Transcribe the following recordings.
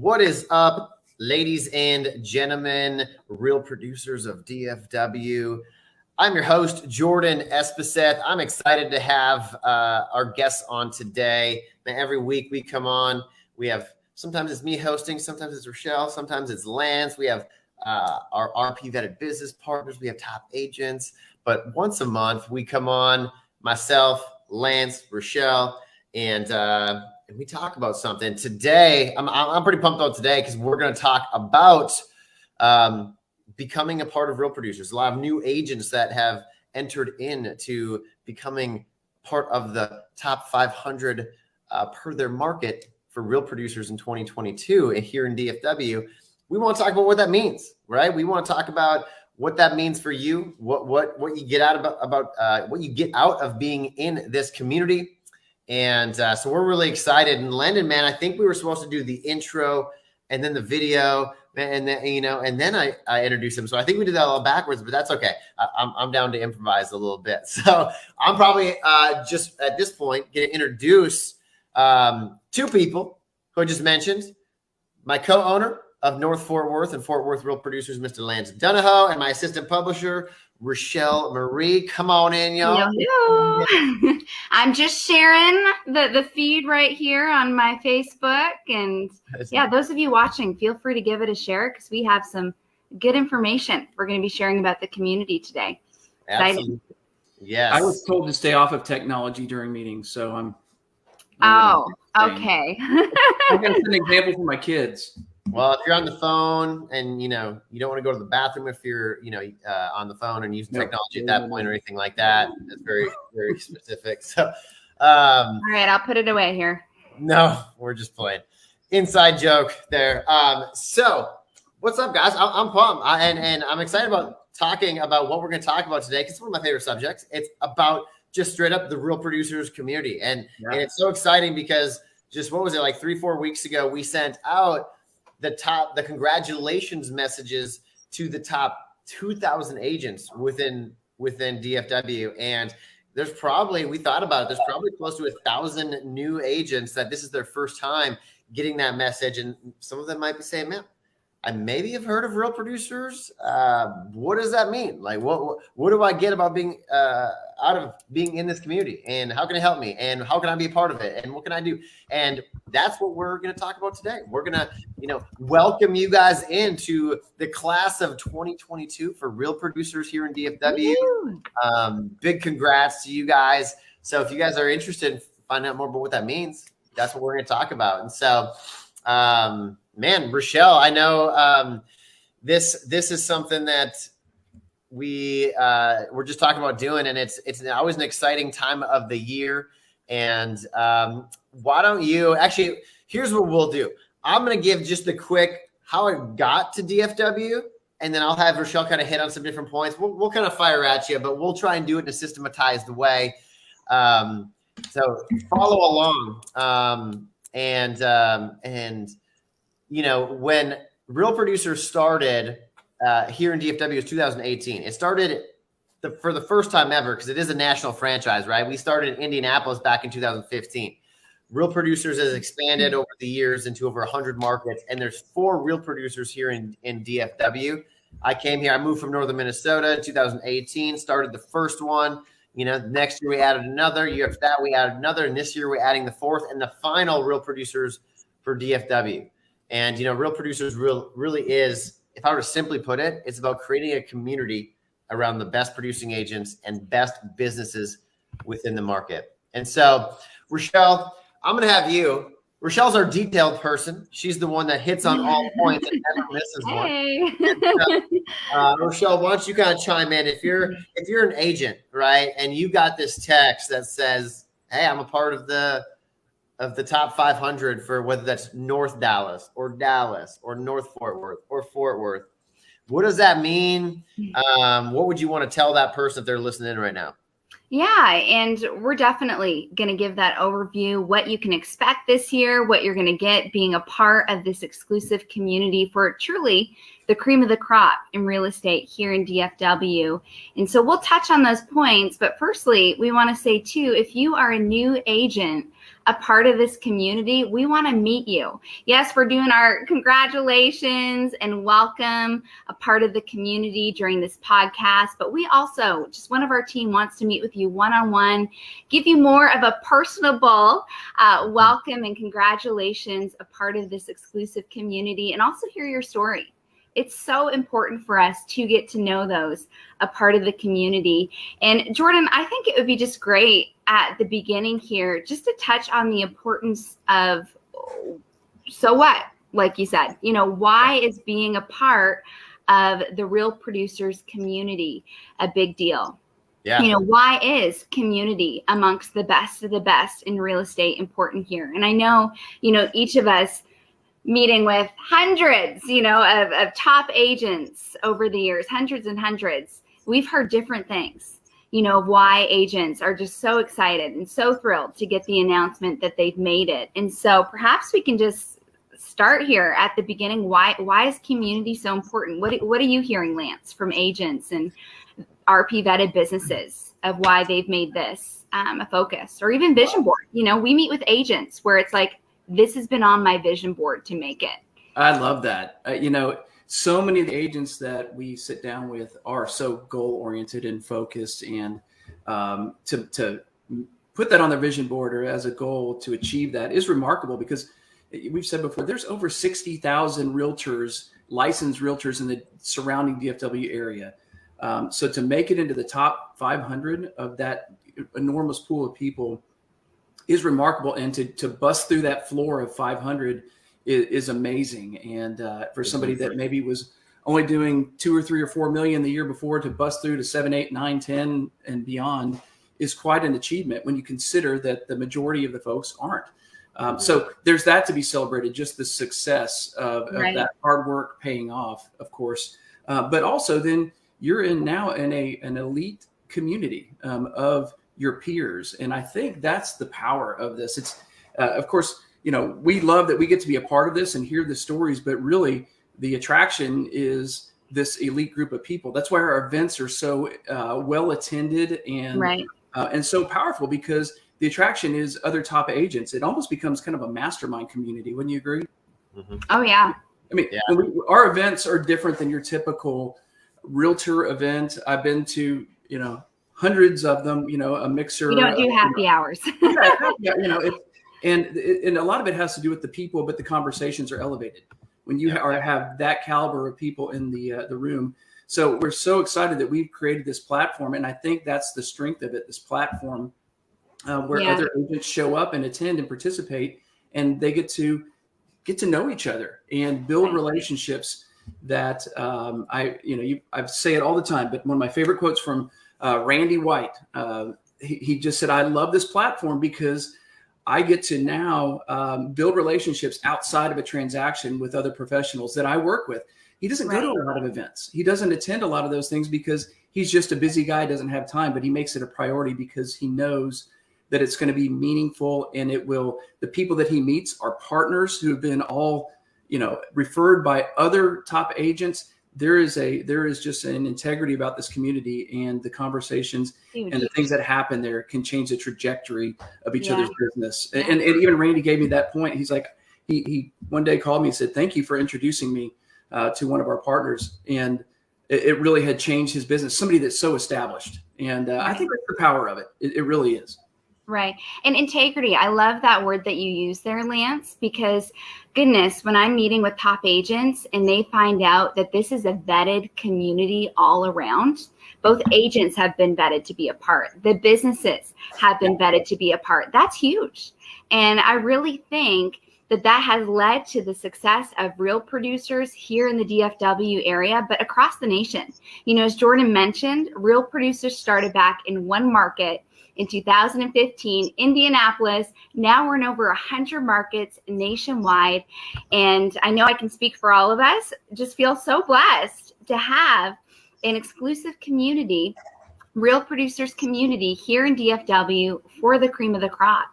What is up, ladies and gentlemen, real producers of DFW? I'm your host, Jordan Espeseth. I'm excited to have our guests on today. Man, every week we come on, we have, sometimes it's me hosting, sometimes it's Rachelle, sometimes it's Lance. We have our RP vetted business partners. We have top agents. But once a month, we come on, myself, Lance, Rachelle, and we talk about something. Today, I'm pretty pumped about today because we're going to talk about becoming a part of Real Producers. A lot of new agents that have entered into becoming part of the top 500 per their market for Real Producers in 2022 here in DFW. We want to talk about what that means, right? We want to talk about what that means for you, what you get out about what you get out of being in this community. And so we're really excited. And Landon, man, I think we were supposed to do the intro and then the video, and then and then I introduced him. So I think we did that all backwards, but that's okay. I'm down to improvise a little bit. So I'm probably just at this point going to introduce two people who I just mentioned: my co-owner of North Fort Worth and Fort Worth Real Producers, Mr. Lance Dunahoe, and my assistant publisher, Rachelle Marie. Come on in, y'all. Hello. I'm just sharing the feed right here on my Facebook. And yeah, those of you watching, feel free to give it a share because we have some good information we're going to be sharing about the community today. Absolutely. Yes. I was told to stay off of technology during meetings, so I'm okay. I'm going to set an example for my kids. Well, if you're on the phone and you don't want to go to the bathroom if you're on the phone and using technology at that point or anything like that, that's very, very specific. So, all right, I'll put it away here. No, we're just playing. Inside joke there. So, what's up, guys? I'm pumped, and I'm excited about talking about what we're going to talk about today because it's one of my favorite subjects. It's about just straight up the Real Producers community, and it's so exciting because just what was it, like 3-4 weeks ago, we sent out the congratulations messages to the top 2,000 agents within DFW. And there's probably, we thought about it, there's probably close to 1,000 new agents that this is their first time getting that message. And some of them might be saying, man, I maybe have heard of Real Producers. What does that mean? Like, what do I get about being out of being in this community? And how can it help me? And how can I be a part of it? And what can I do? And that's what we're going to talk about today. We're going to, welcome you guys into the class of 2022 for Real Producers here in DFW. Big congrats to you guys. So if you guys are interested in finding out more about what that means, that's what we're going to talk about. And so, man, Rachelle, I know this is something that we're just talking about doing, and it's always an exciting time of the year. And why don't you actually? Here's what we'll do. I'm going to give just a quick how I got to DFW, and then I'll have Rachelle kind of hit on some different points. We'll kind of fire at you, but we'll try and do it in a systematized way. So follow along. When Real Producers started here in DFW, it was 2018. It started for the first time ever because it is a national franchise, right? We started in Indianapolis back in 2015. Real Producers has expanded over the years into over 100 markets, and there's 4 Real Producers here in DFW. I came here. I moved from northern Minnesota in 2018, started the first one. Next year we added another. Year after that we added another, and this year we're adding the 4th and the final Real Producers for DFW. And, Real Producers really is, if I were to simply put it, it's about creating a community around the best producing agents and best businesses within the market. And so, Rachelle, I'm going to have you. Rachelle's our detailed person. She's the one that hits on all points and never misses one. And, Rachelle, why don't you kind of chime in? If you're an agent, right, and you got this text that says, hey, I'm a part of the top 500 for whether that's North Dallas or North Fort Worth or Fort Worth. What does that mean? What would you want to tell that person if they're listening in right now? Yeah, and we're definitely going to give that overview, what you can expect this year, what you're going to get being a part of this exclusive community for truly the cream of the crop in real estate here in DFW. And so we'll touch on those points. But firstly, we want to say too, if you are a new agent, a part of this community, we want to meet you. Yes, we're doing our congratulations and welcome, a part of the community during this podcast, but we also, just one of our team wants to meet with you one-on-one, give you more of a personable welcome and congratulations, a part of this exclusive community, and also hear your story. It's so important for us to get to know those, a part of the community. And Jordan, I think it would be just great at the beginning here, just to touch on the importance of, so what, like you said, why is being a part of the Real Producers community a big deal? Yeah. Why is community amongst the best of the best in real estate important here? And I know, each of us, meeting with hundreds, of top agents over the years, hundreds and hundreds, we've heard different things, of why agents are just so excited and so thrilled to get the announcement that they've made it. And so perhaps we can just start here at the beginning. Why is community so important? What are you hearing, Lance, from agents and RP vetted businesses of why they've made this a focus, or even vision board? We meet with agents where it's like, this has been on my vision board to make it. I love that. So many of the agents that we sit down with are so goal oriented and focused, and to put that on their vision board or as a goal to achieve that is remarkable, because we've said before, there's over 60,000 realtors, licensed realtors in the surrounding DFW area. So to make it into the top 500 of that enormous pool of people is remarkable, and to bust through that floor of 500 is amazing. And for somebody that maybe was only doing 2 or 3 or 4 million the year before, to bust through to 7, 8, 9, 10 and beyond is quite an achievement when you consider that the majority of the folks aren't. So there's that to be celebrated, just the success of that hard work paying off, of course. But also then you're now in an elite community of your peers. And I think that's the power of this. It's, of course, we love that we get to be a part of this and hear the stories, but really the attraction is this elite group of people. That's why our events are so well attended and so powerful, because the attraction is other top agents. It almost becomes kind of a mastermind community. Wouldn't you agree? Mm-hmm. Oh, yeah. I mean, our events are different than your typical realtor event. I've been to, hundreds of them, a mixer. We don't do happy hours. And a lot of it has to do with the people, but the conversations are elevated when you have that caliber of people in the room. So we're so excited that we've created this platform. And I think that's the strength of it, this platform where other agents show up and attend and participate, and they get to know each other and build relationships that I say it all the time, but one of my favorite quotes from Randy White, he just said, I love this platform because I get to now build relationships outside of a transaction with other professionals that I work with. He doesn't go to a lot of events. He doesn't attend a lot of those things because he's just a busy guy, doesn't have time, but he makes it a priority because he knows that it's going to be meaningful, and the people that he meets are partners who have been all, referred by other top agents. There is just an integrity about this community, and the conversations and the things that happen there can change the trajectory of each other's business. And even Randy gave me that point. He's like, he one day called me and said, thank you for introducing me to one of our partners. And it really had changed his business, somebody that's so established. And I think that's the power of it. It really is. Right. And integrity. I love that word that you use there, Lance, because goodness, when I'm meeting with top agents and they find out that this is a vetted community all around, both agents have been vetted to be a part. The businesses have been vetted to be a part. That's huge. And I really think that has led to the success of Real Producers here in the DFW area, but across the nation. As Jordan mentioned, Real Producers started back in one market in 2015, Indianapolis. Now we're in over 100 markets nationwide. And I know I can speak for all of us, just feel so blessed to have an exclusive community, Real Producers community here in DFW for the cream of the crop.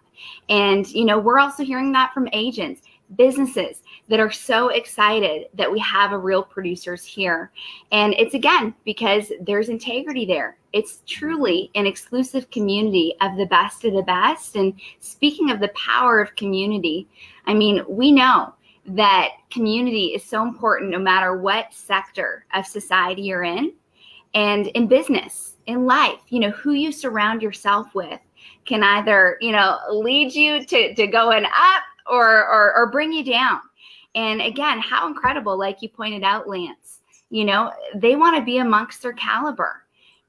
And, we're also hearing that from agents. businesses that are so excited that we have a Real Producers here. And it's, again, because there's integrity there. It's truly an exclusive community of the best of the best. And speaking of the power of community, I mean, we know that community is so important no matter what sector of society you're in. And in business, in life, who you surround yourself with can either, lead you to going up or bring you down. And again, how incredible, like you pointed out, Lance, they want to be amongst their caliber.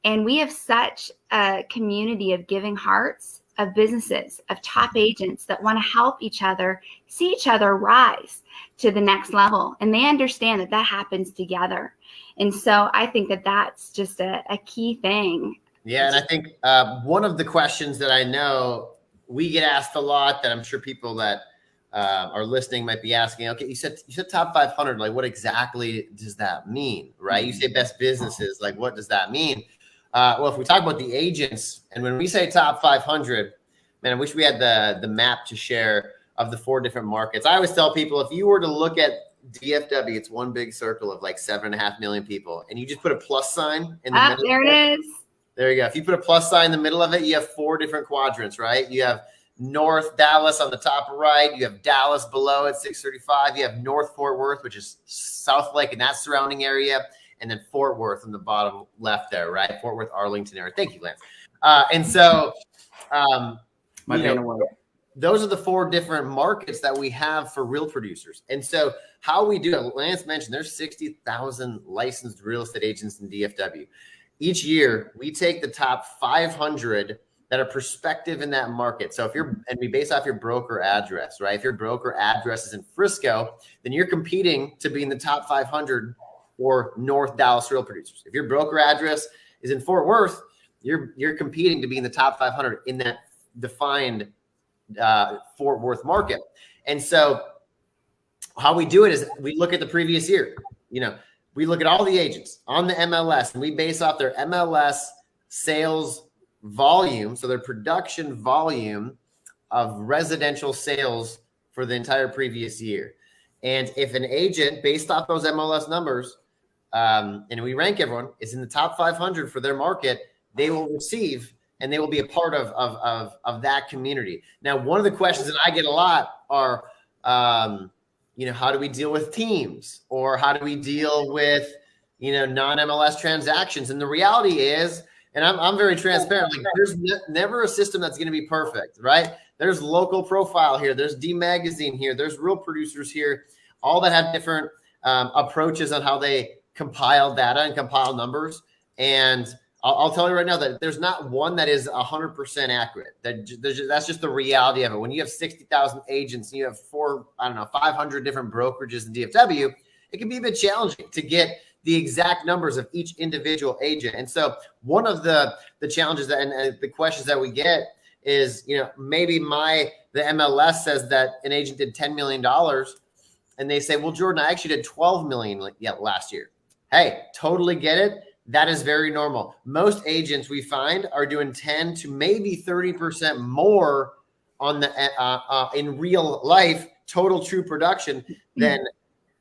And we have such a community of giving hearts, of businesses, of top agents that want to help each other, see each other rise to the next level. And they understand that that happens together. And so I think that that's just a key thing. Yeah. And I think one of the questions that I know we get asked a lot, that I'm sure people that are listening might be asking, okay, you said top 500, like what exactly does that mean, right? You say best businesses, like what does that mean? Well, if we talk about the agents, and when we say top 500, man, I wish we had the map to share of the 4 different markets. I always tell people, if you were to look at DFW, it's one big circle of like 7.5 million people, and you just put a plus sign in the middle. There it is. There you go. If you put a plus sign in the middle of it, you have 4 different quadrants, right? You have North Dallas on the top right. You have Dallas below at 635. You have North Fort Worth, which is South Lake and that surrounding area. And then Fort Worth on the bottom left there, right? Fort Worth, Arlington area. Thank you, Lance. And so those are the 4 different markets that we have for Real Producers. And so how we do it, Lance mentioned there's 60,000 licensed real estate agents in DFW. Each year, we take the top 500 that are prospective in that market. So and we base off your broker address, right? If your broker address is in Frisco, then you're competing to be in the top 500 for North Dallas Real Producers. If your broker address is in Fort Worth, you're competing to be in the top 500 in that defined Fort Worth market. And so how we do it is we look at the previous year. We look at all the agents on the MLS, and we base off their MLS sales volume, so their production volume of residential sales for the entire previous year. And if an agent, based off those MLS numbers, and we rank everyone, is in the top 500 for their market, they will receive and they will be a part of that community. Now, one of the questions that I get a lot are, how do we deal with teams, or how do we deal with, non-MLS transactions? And the reality is, and I'm very transparent, like there's never a system that's going to be perfect, right? There's Local Profile here. There's D Magazine here. There's Real Producers here, all that have different approaches on how they compile data and compile numbers. And I'll tell you right now that there's not one that is 100% accurate. That's just the reality of it. When you have 60,000 agents and you have 500 different brokerages in DFW, it can be a bit challenging to get the exact numbers of each individual agent. And so one of the challenges and the questions that we get is, maybe the MLS says that an agent did $10 million, and they say, well, Jordan, I actually did $12 million last year. Hey, totally get it. That is very normal. Most agents we find are doing 10 to maybe 30% more on the in real life total true production than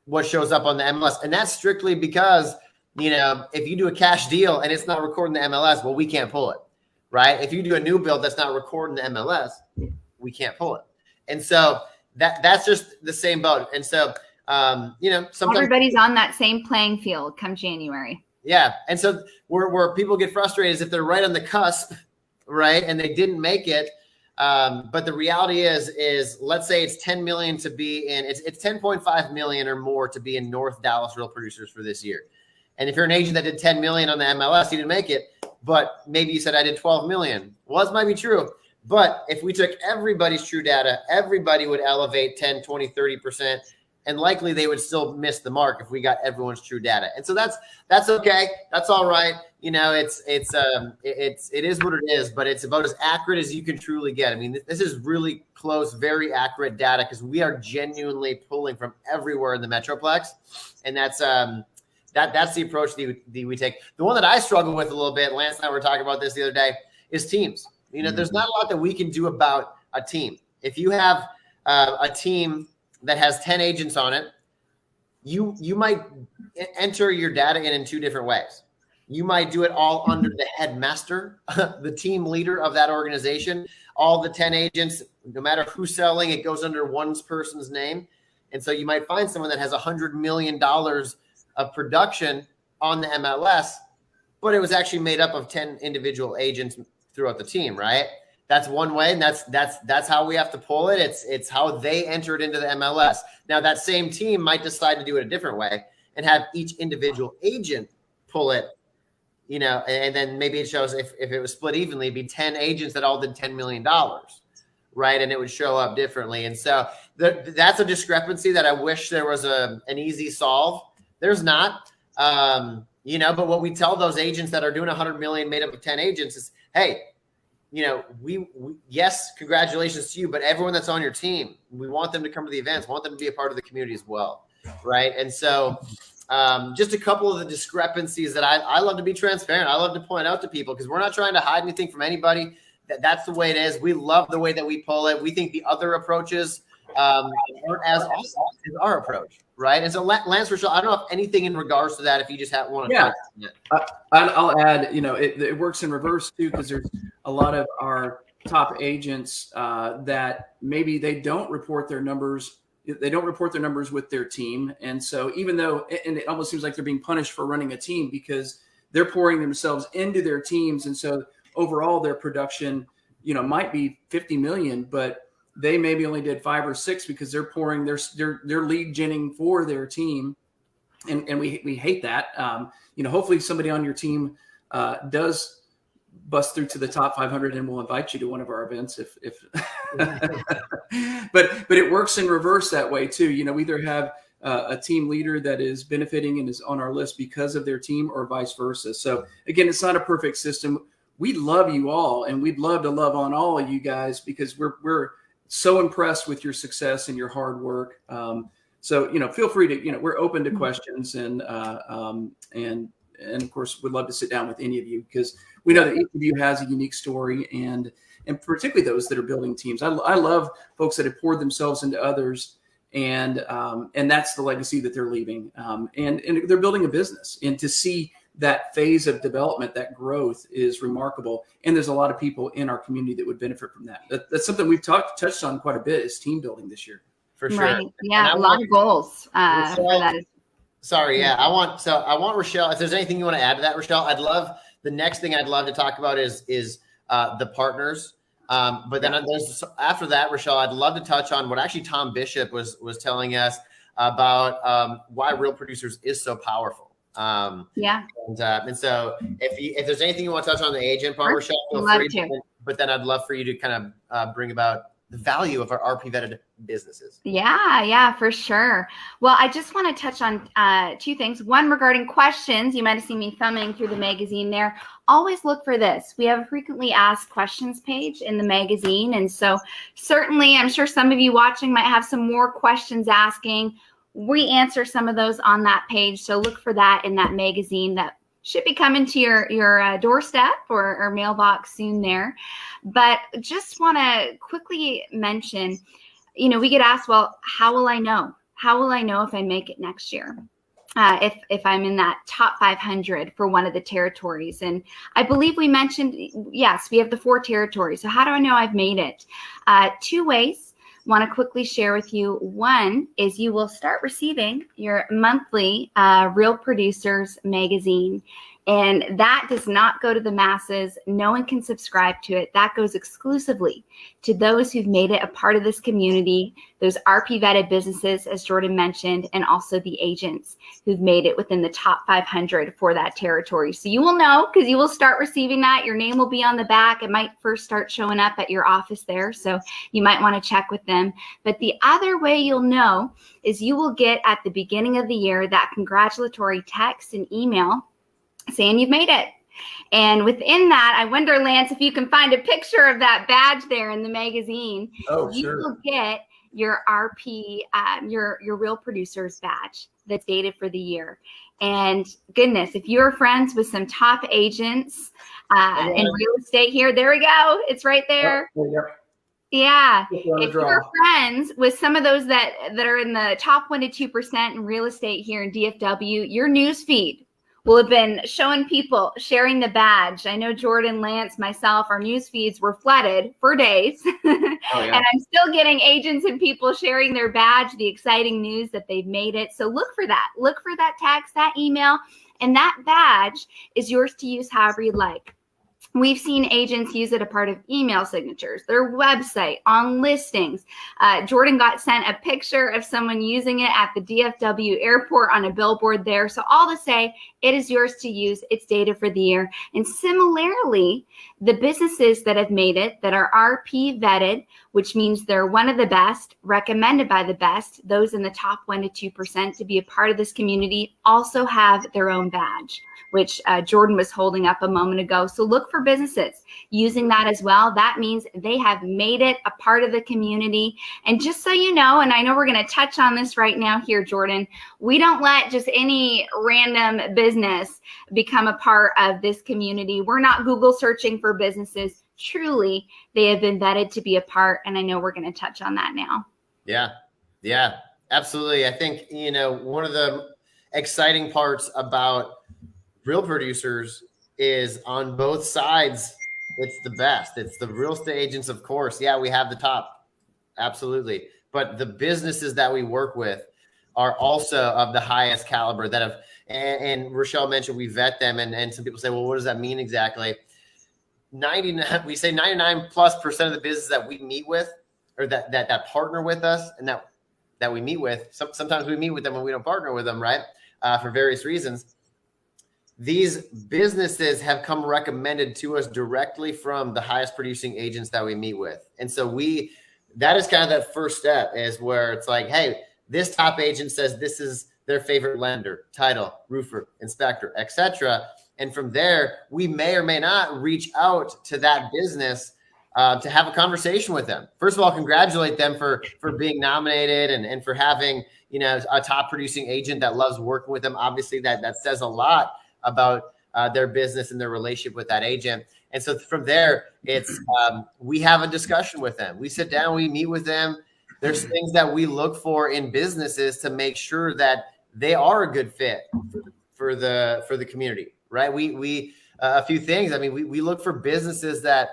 what shows up on the MLS. And that's strictly because, if you do a cash deal and it's not recording the MLS, well, we can't pull it, right? If you do a new build that's not recording the MLS, we can't pull it. And so that's just the same boat. And so, sometimes everybody's on that same playing field come January. Yeah. And so where people get frustrated is if they're right on the cusp, right, and they didn't make it. But the reality is let's say it's 10 million to be in, it's 10.5 million or more to be in North Dallas Real Producers for this year. And if you're an agent that did 10 million on the MLS, you didn't make it, but maybe you said I did 12 million. Well, this might be true. But if we took everybody's true data, everybody would elevate 10, 20, 30%. And likely they would still miss the mark if we got everyone's true data. And so that's okay. That's all right. It is what it is, but it's about as accurate as you can truly get. I mean, this is really close, very accurate data because we are genuinely pulling from everywhere in the Metroplex. And that's the approach that we take. The one that I struggle with a little bit, Lance and I were talking about this the other day, is teams. There's not a lot that we can do about a team. If you have a team that has 10 agents on it, you might enter your data in two different ways. You might do it all under the headmaster, the team leader of that organization. All the 10 agents, no matter who's selling, it goes under one person's name. And so you might find someone that has $100 million of production on the MLS, but it was actually made up of 10 individual agents throughout the team, right? That's one way, and that's how we have to pull it. It's how they entered into the MLS. Now that same team might decide to do it a different way and have each individual agent pull it, you know, and then maybe it shows if it was split evenly, it'd be 10 agents that all did $10 million, right? And it would show up differently. And so that's a discrepancy that I wish there was an easy solve. There's not, you know, but what we tell those agents that are doing 100 million made up of 10 agents is, hey, you know, we yes, congratulations to you, but everyone that's on your team, we want them to come to the events, want them to be a part of the community as well, right? And so just a couple of the discrepancies that I love to be transparent. I love to point out to people because we're not trying to hide anything from anybody. That's the way it is. We love the way that we pull it. We think the other approaches aren't as awesome as our approach, right? And so Lance, Rachelle, I don't know if anything in regards to that, if you just want to touch on it. I'll add, you know, it works in reverse too, because there's a lot of our top agents that maybe they don't report their numbers. They don't report their numbers with their team. And so even though, and it almost seems like they're being punished for running a team because they're pouring themselves into their teams. And so overall their production, you know, might be 50 million, but they maybe only did 5 or 6 because they're pouring they're lead genning for their team. And we hate that. You know, hopefully somebody on your team does bust through to the top 500 and we'll invite you to one of our events if but it works in reverse that way too. You know, we either have a team leader that is benefiting and is on our list because of their team or vice versa. So again, it's not a perfect system. We love you all and we'd love to love on all of you guys because we're so impressed with your success and your hard work. So, you know, feel free to, you know, we're open to questions and of course we'd love to sit down with any of you because we know that each of you has a unique story and particularly those that are building teams. I love folks that have poured themselves into others and that's the legacy that they're leaving. And they're building a business, and to see that phase of development, that growth is remarkable. And there's a lot of people in our community that would benefit from that. That's something we've touched on quite a bit is team building this year. For sure. Right. Yeah. A lot of goals for that. Sorry. Yeah. I want Rachelle, if there's anything you want to add to that, Rachelle, the next thing I'd love to talk about is the partners. But then after that, Rachelle, I'd love to touch on what actually Tom Bishop was telling us about why Real Producers is so powerful. And so if there's anything you want to touch on the agent part, Rachelle, feel free to. But then I'd love for you to kind of bring about the value of our RP vetted businesses. Yeah, for sure. Well, I just want to touch on 2 things. One, regarding questions. You might have seen me thumbing through the magazine there. Always look for this. We have a frequently asked questions page in the magazine. And so certainly, I'm sure some of you watching might have some more questions asking. We answer some of those on that page. So look for that in that magazine that should be coming to your doorstep or mailbox soon there. But just want to quickly mention, you know, we get asked, well, how will I know? How will I know if I make it next year? If I'm in that top 500 for one of the territories. And I believe we mentioned, yes, we have the 4 territories. So how do I know I've made it? 2 ways. Want to quickly share with you. One is you will start receiving your monthly Real Producers magazine. And that does not go to the masses. No one can subscribe to it. That goes exclusively to those who've made it a part of this community, those RP vetted businesses, as Jordan mentioned, and also the agents who've made it within the top 500 for that territory. So you will know because you will start receiving that. Your name will be on the back. It might first start showing up at your office there. So you might want to check with them. But the other way you'll know is you will get at the beginning of the year that congratulatory text and email saying you've made it. And within that, I wonder, Lance, if you can find a picture of that badge there in the magazine. Oh, you sure. will get your RP, your Real Producers badge that's dated for the year. And goodness, if you're friends with some top agents in real estate here, there we go. It's right there. Oh, yeah. Yeah. On the If draw. you're friends with some of those that are in the top 1 to 2% in real estate here in DFW, your news feed will have been showing people sharing the badge. I know Jordan, Lance, myself, our news feeds were flooded for days. And I'm still getting agents and people sharing their badge, the exciting news that they've made it. So look for that. Look for that text, that email, and that badge is yours to use however you like. We've seen agents use it a part of email signatures, their website, on listings. Jordan got sent a picture of someone using it at the DFW airport on a billboard there. So all to say, it is yours to use. It's dated for the year. And similarly, the businesses that have made it that are RP vetted, which means they're one of the best, recommended by the best, those in the top 1 to 2% to be a part of this community, also have their own badge, which Jordan was holding up a moment ago. So look for businesses using that as well. That means they have made it a part of the community. And just so you know, and I know we're going to touch on this right now here, Jordan, we don't let just any random business become a part of this community. We're not Google searching for businesses. Truly, they have been vetted to be a part. And I know we're going to touch on that now. Yeah, absolutely. I think, one of the exciting parts about real producers is on both sides, it's the best. It's the real estate agents, of course. Yeah, we have the top. Absolutely. But the businesses that we work with are also of the highest caliber that have, and Rachelle mentioned we vet them. And some people say, well, what does that mean exactly? 99% of the business that we meet with, or that partner with us and that we meet with, sometimes we meet with them and we don't partner with them, right? For various reasons. These businesses have come recommended to us directly from the highest producing agents that we meet with. And so that is kind of that first step, is where it's like, hey, this top agent says this is their favorite lender, title, roofer, inspector, etc. And from there, we may or may not reach out to that business to have a conversation with them. First of all, congratulate them for being nominated and for having, a top producing agent that loves working with them. Obviously, that says a lot about their business and their relationship with that agent. And so from there, it's we have a discussion with them. We sit down, we meet with them. There's things that we look for in businesses to make sure that they are a good fit for the community, right? We a few things. I mean, we look for businesses that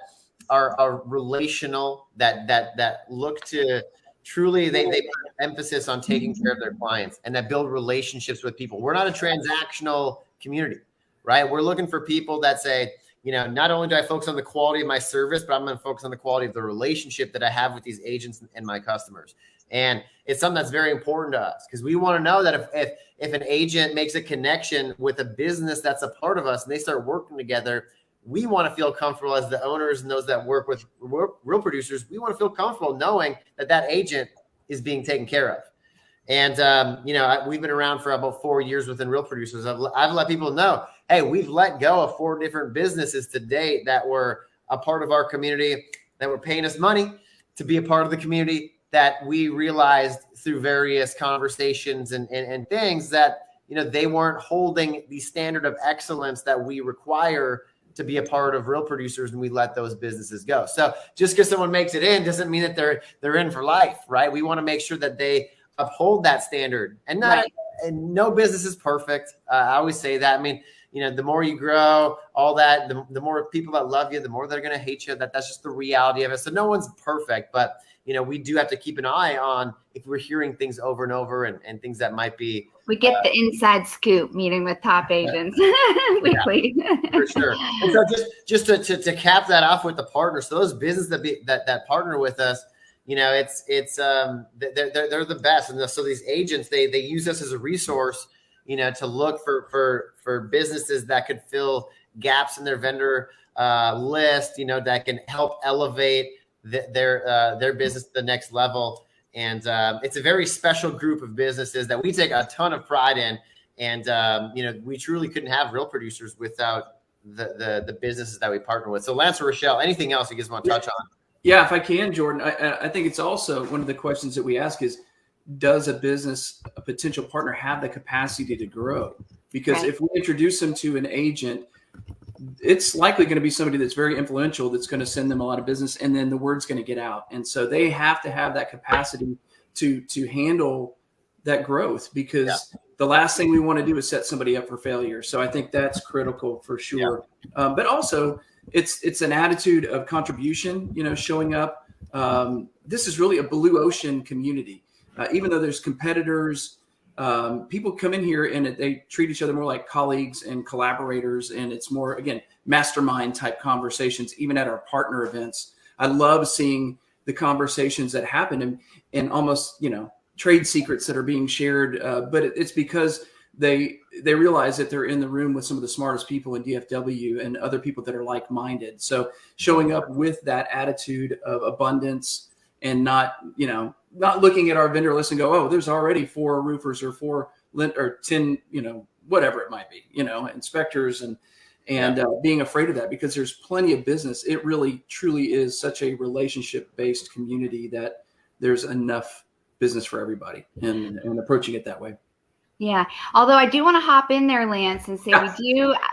are relational, that look to truly they put emphasis on taking care of their clients and that build relationships with people. We're not a transactional community, right? We're looking for people that say, not only do I focus on the quality of my service, but I'm going to focus on the quality of the relationship that I have with these agents and my customers. And it's something that's very important to us, because we want to know that if an agent makes a connection with a business that's a part of us and they start working together, we want to feel comfortable as the owners and those that work with real producers. We want to feel comfortable knowing that agent is being taken care of. And, we've been around for about 4 years within Real Producers. I've let people know, hey, we've let go of 4 different businesses to date that were a part of our community, that were paying us money to be a part of the community, that we realized through various conversations and things that, they weren't holding the standard of excellence that we require to be a part of Real Producers, and we let those businesses go. So just because someone makes it in doesn't mean that they're in for life, right? We want to make sure that they uphold that standard, and and no business is perfect. I always say that. I mean, the more you grow, all that, the more people that love you, the more they're going to hate you. That's just the reality of it. So no one's perfect, but we do have to keep an eye on if we're hearing things over and over and things that might be. We get the inside scoop meeting with top agents weekly. For sure. And so just to cap that off with the partners, so those businesses that partner with us, they're the best. And so these agents, they use us as a resource, to look for businesses that could fill gaps in their vendor list, that can help elevate their business to the next level. And it's a very special group of businesses that we take a ton of pride in. And, we truly couldn't have Real Producers without the businesses that we partner with. So Lance or Rachelle, anything else you guys want to touch on? Yeah, if I can, Jordan, I think it's also one of the questions that we ask is, does a potential partner have the capacity to grow? Because if we introduce them to an agent, it's likely going to be somebody that's very influential that's going to send them a lot of business, and then the word's going to get out. And so they have to have that capacity to handle that growth, because the last thing we want to do is set somebody up for failure. So I think that's critical for sure. But also it's an attitude of contribution, showing up. This is really a blue ocean community. Even though there's competitors, people come in here and they treat each other more like colleagues and collaborators. And it's more, again, mastermind type conversations, even at our partner events. I love seeing the conversations that happen and almost, trade secrets that are being shared. But it's because they realize that they're in the room with some of the smartest people in DFW and other people that are like-minded. So showing up with that attitude of abundance and not looking at our vendor list and go, oh, there's already 4 roofers or 4 or 10, whatever it might be, inspectors and being afraid of that, because there's plenty of business. It really, truly is such a relationship-based community that there's enough business for everybody, and approaching it that way. Yeah. Although I do want to hop in there, Lance, and say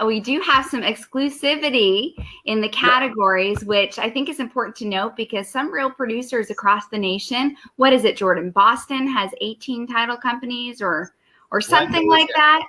we do have some exclusivity in the categories, which I think is important to note, because some real producers across the nation, what is it, Jordan? Boston has 18 title companies or something like that.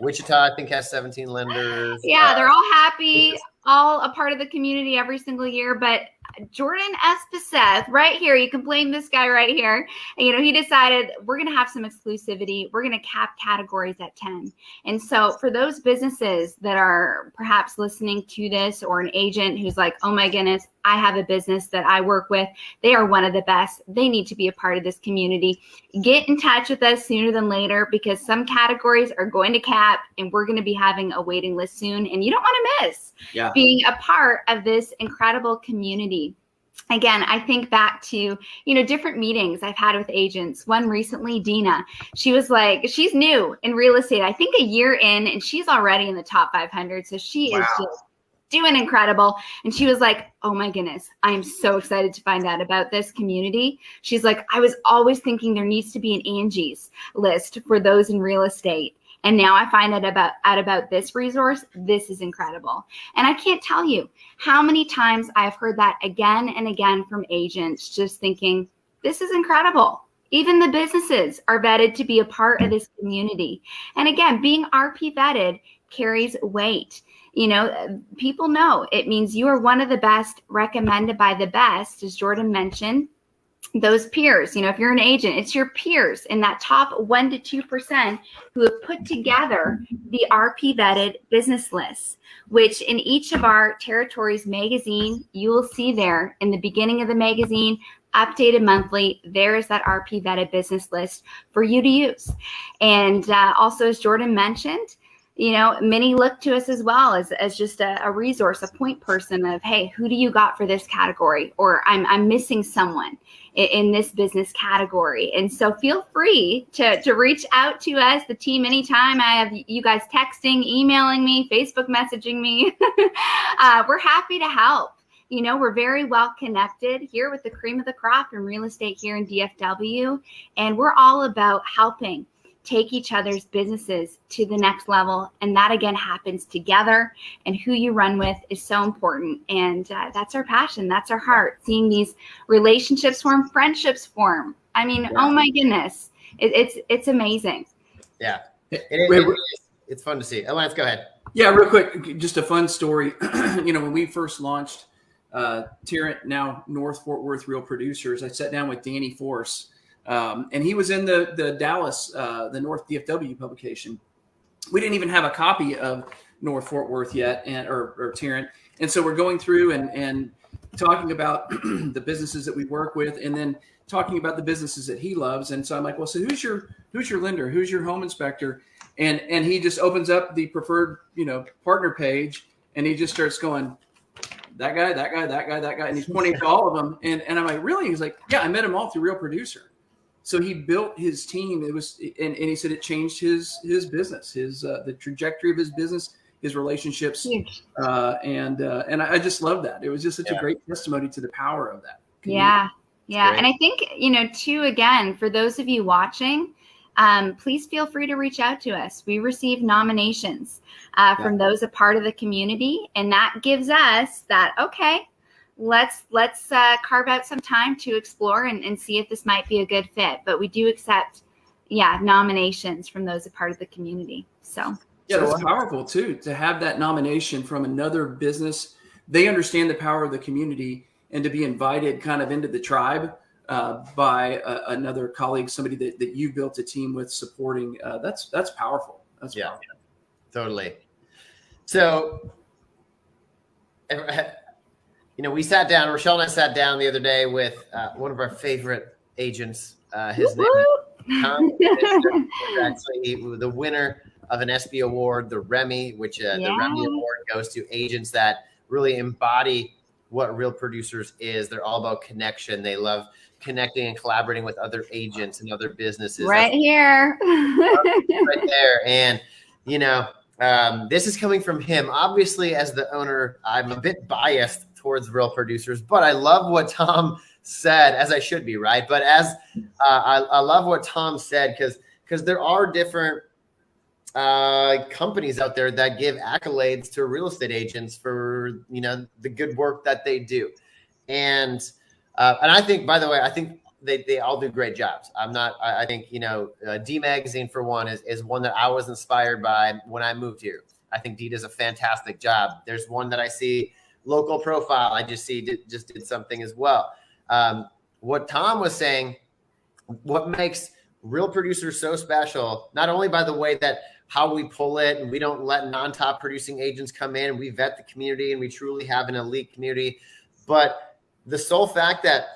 Wichita, I think, has 17 lenders. Yeah, they're all happy, all a part of the community every single year. But Jordan Espeseth, right here, you can blame this guy right here. And, he decided we're going to have some exclusivity. We're going to cap categories at 10. And so for those businesses that are perhaps listening to this, or an agent who's like, oh my goodness, I have a business that I work with, they are one of the best, they need to be a part of this community, get in touch with us sooner than later, because some categories are going to cap and we're going to be having a waiting list soon. And you don't want to miss being a part of this incredible community. Again, I think back to, different meetings I've had with agents. One recently, Dina, she was like, she's new in real estate, I think a year in, and she's already in the top 500. So she is just doing incredible. And she was like, oh my goodness, I'm so excited to find out about this community. She's like, I was always thinking there needs to be an Angie's list for those in real estate. And now I find out about this resource. This is incredible. And I can't tell you how many times I've heard that again and again from agents, just thinking, this is incredible. Even the businesses are vetted to be a part of this community. And again, being RP vetted carries weight. People know it means you are one of the best, recommended by the best, as Jordan mentioned. Those peers, if you're an agent, it's your peers in that top 1% to 2% who have put together the RP vetted business lists, which in each of our territories magazine, you will see there in the beginning of the magazine, updated monthly, there is that RP vetted business list for you to use. And also, as Jordan mentioned, many look to us as well as just a resource, a point person of, hey, who do you got for this category? Or I'm missing someone in this business category. And so feel free to reach out to us, the team, anytime. I have you guys texting, emailing me, Facebook messaging me. We're happy to help. We're very well connected here with the cream of the crop in real estate here in DFW. And we're all about helping take each other's businesses to the next level. And that, again, happens together. And who you run with is so important. And that's our passion. That's our heart. Seeing these relationships form, friendships form. I mean, oh my goodness. It's amazing. Yeah. It's fun to see. Lance, go ahead. Yeah, real quick. Just a fun story. When we first launched Tarrant, now North Fort Worth Real Producers, I sat down with Danny Force. And he was in the Dallas, the North DFW publication. We didn't even have a copy of North Fort Worth yet, or Tarrant. And so we're going through and talking about the businesses that we work with, and then talking about the businesses that he loves. And so I'm like, well, so who's your lender? Who's your home inspector? And he just opens up the preferred, partner page, and he just starts going, that guy, that guy, that guy, that guy. And he's pointing to all of them. And I'm like, really? He's like, yeah, I met them all through Real Producer. So he built his team. It was, and he said it changed his business, the trajectory of his business, his relationships, and I just love that. It was just such a great testimony to the power of that community. Yeah. And I think too, again, for those of you watching, please feel free to reach out to us. We receive nominations from those a part of the community, and that gives us that, okay, let's carve out some time to explore and see if this might be a good fit. But we do accept, nominations from those a part of the community. So yeah, that's powerful too, to have that nomination from another business. They understand the power of the community, and to be invited kind of into the tribe by another colleague, somebody that you built a team with supporting. That's powerful. That's powerful. Totally. So, we sat down, Rachelle and I sat down the other day with one of our favorite agents. His name is Tom. Actually the winner of an SB award, the Remy, which the Remy award goes to agents that really embody what Real Producers is. They're all about connection. They love connecting and collaborating with other agents and other businesses. Right here. Right there. And, this is coming from him. Obviously, as the owner, I'm a bit biased towards Real Producers, but I love what Tom said, as I should be, right? But as I love what Tom said, because there are different companies out there that give accolades to real estate agents for the good work that they do, and I think, by the way, I think they all do great jobs. I think D Magazine, for one, is one that I was inspired by when I moved here. I think D does a fantastic job. There's one that I see, Local Profile, I just did something as well. What Tom was saying, what makes Real Producers so special, not only by the way that how we pull it, and we don't let non-top producing agents come in, and we vet the community, and we truly have an elite community, but the sole fact that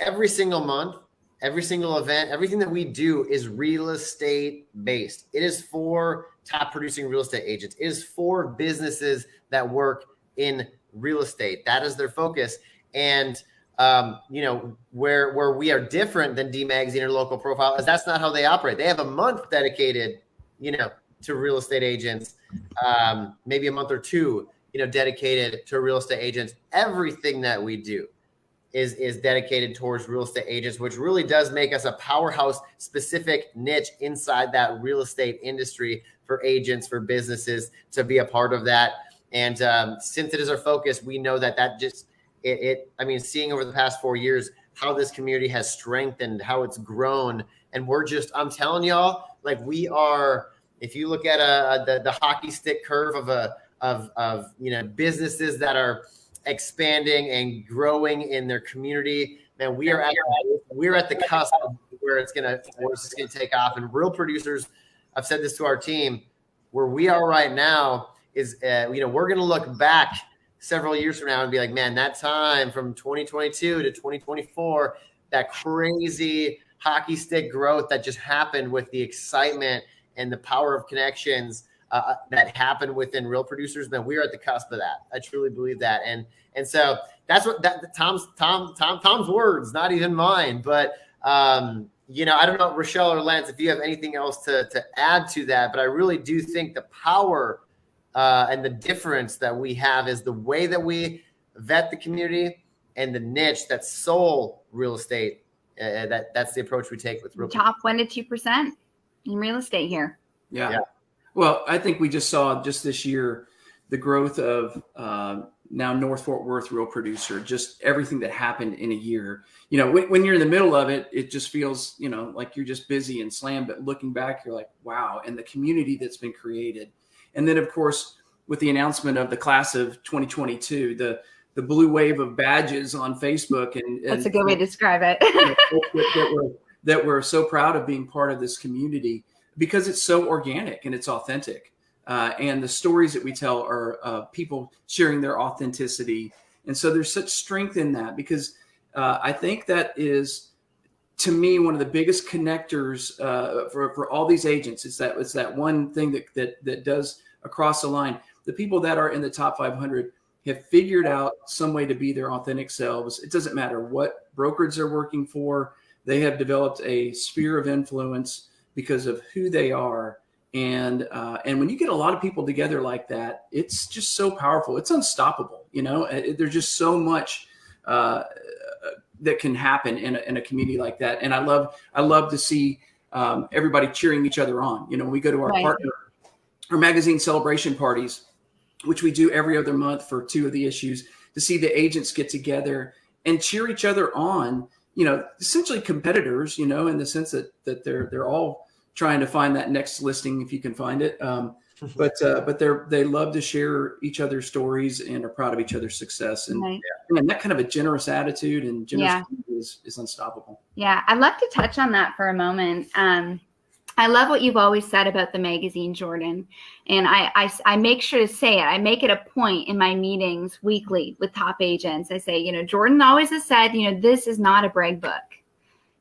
every single month, every single event, everything that we do is real estate based. It is for top producing real estate agents. It is for businesses that work in real estate. That is their focus. And where we are different than D Magazine or Local Profile is that's not how they operate. They have a month dedicated, to real estate agents, maybe a month or two, dedicated to real estate agents. Everything that we do is dedicated towards real estate agents, which really does make us a powerhouse specific niche inside that real estate industry for agents, for businesses to be a part of that. And since it is our focus, we know that just, seeing over the past 4 years, how this community has strengthened, how it's grown. And I'm telling y'all, like, we are, if you look at the hockey stick curve of businesses that are expanding and growing in their community, man, we're at the cusp of where it's gonna take off. And Real Producers, I've said this to our team, where we are right now is we're gonna look back several years from now and be like, man, that time from 2022 to 2024, that crazy hockey stick growth that just happened with the excitement and the power of connections that happened within Real Producers, man, we're at the cusp of that. I truly believe that. And so that's what Tom's words, not even mine. But I don't know, Rachelle or Lance, if you have anything else to add to that, but I really do think the power and the difference that we have is the way that we vet the community and the niche that's sole real estate. That's the approach we take with Real top 1 to 2% in real estate here. Yeah. Well, I think we just saw this year the growth of now North Fort Worth Real Producer, just everything that happened in a year. When you're in the middle of it, it just feels, like you're just busy and slammed. But looking back, you're like, wow, and the community that's been created. And then, of course, with the announcement of the class of 2022, the blue wave of badges on Facebook. And that's a good way to describe it. that we're so proud of being part of this community because it's so organic and it's authentic. And the stories that we tell are people sharing their authenticity. And so there's such strength in that because I think that is, to me, one of the biggest connectors for all these agents. It's that one thing that does across the line. The people that are in the top 500 have figured out some way to be their authentic selves. It doesn't matter what brokerage they're working for. They have developed a sphere of influence because of who they are. And when you get a lot of people together like that, it's just so powerful. It's unstoppable. There's just so much that can happen in a community like that. And I love to see everybody cheering each other on. You know, when we go to our partner or magazine celebration parties, which we do every other month for 2 of the issues, to see the agents get together and cheer each other on, you know, essentially competitors, you know, in the sense that they're all trying to find that next listing if you can find it. But they love to share each other's stories and are proud of each other's success. And, and that kind of a generous attitude and generous is unstoppable. Yeah, I'd love to touch on that for a moment. I love what you've always said about the magazine, Jordan. And I make sure to say it. I make it a point in my meetings weekly with top agents. I say, you know, Jordan always has said, you know, this is not a brag book.